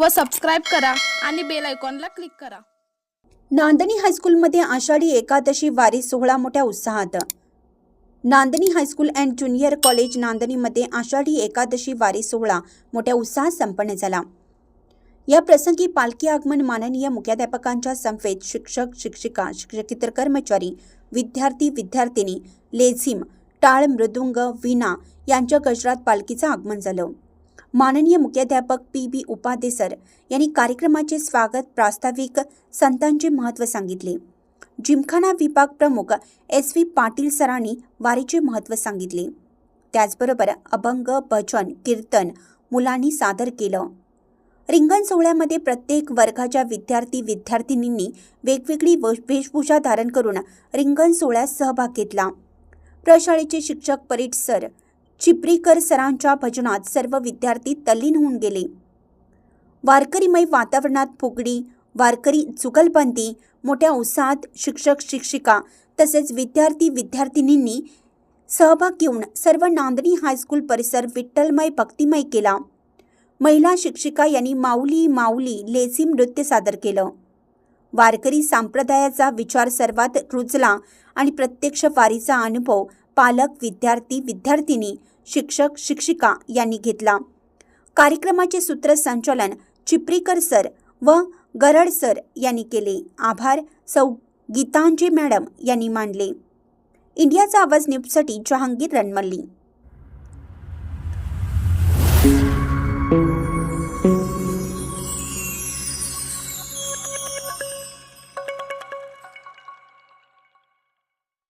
व सबस्क्राईब करा आणि बेल आयकॉनला क्लिक करा। नांदणी हायस्कूलमध्ये आषाढी एकादशी वारी सोहळा मोठ्या उत्साहात। Nandani high school and junior college नांदणीमध्ये आषाढी एकादशी वारी सोहळा मोठ्या उत्साहात संपन्न झाला। या प्रसंगी पालखी आगमन माननीय मुख्याध्यापकांच्या समवेत शिक्षक शिक्षिका शिक्षकेतर कर्मचारी विद्यार्थी विद्यार्थिनी लेझिम टाळ मृदुंग वीणा यांच्या गजरात पालखीचं आगमन झालं। माननीय मुख्याध्यापक पी.बी. उपाध्ये सर यांनी कार्यक्रमाचे स्वागत प्रास्ताविक संतांचे महत्त्व सांगितले। जिमखाना विभाग प्रमुख एस.व्ही. पाटील सरांनी वारीचे महत्त्व सांगितले। त्याचबरोबर अभंग भजन कीर्तन मुलांनी सादर केलं। रिंगण सोहळ्यामध्ये प्रत्येक वर्गाच्या विद्यार्थी विद्यार्थिनींनी वेगवेगळी वेशभूषा धारण करून रिंगण सोहळ्यात सहभाग घेतला। प्रशाळेचे शिक्षक परीट सर चिपरीकर सरांच्या भजनात सर्व विद्यार्थी तल्लीन होऊन गेले। वारकरीमय वातावरणात फुगडी वारकरी जुगलबंदी मोठ्या उत्साहात शिक्षक शिक्षिका तसेच विद्यार्थी विद्यार्थिनींनी सहभाग घेऊन सर्व नांदणी हायस्कूल परिसर विठ्ठलमय भक्तिमय केला। महिला शिक्षिका यांनी माऊली माऊली लेझिम नृत्य सादर केलं। वारकरी संप्रदायाचा विचार सर्वात रुजला आणि प्रत्यक्ष वारीचा अनुभव पालक विद्यार्थी विद्यार्थिनी शिक्षक शिक्षिका यांनी घेतला। कार्यक्रमाचे सूत्रसंचालन चिपरीकर सर व गरड सर यांनी केले। आभार सौ गीतांजी मॅडम यांनी मानले। इंडियाचा आवाज न्यूजसाठी जहांगीर रणमल्ली।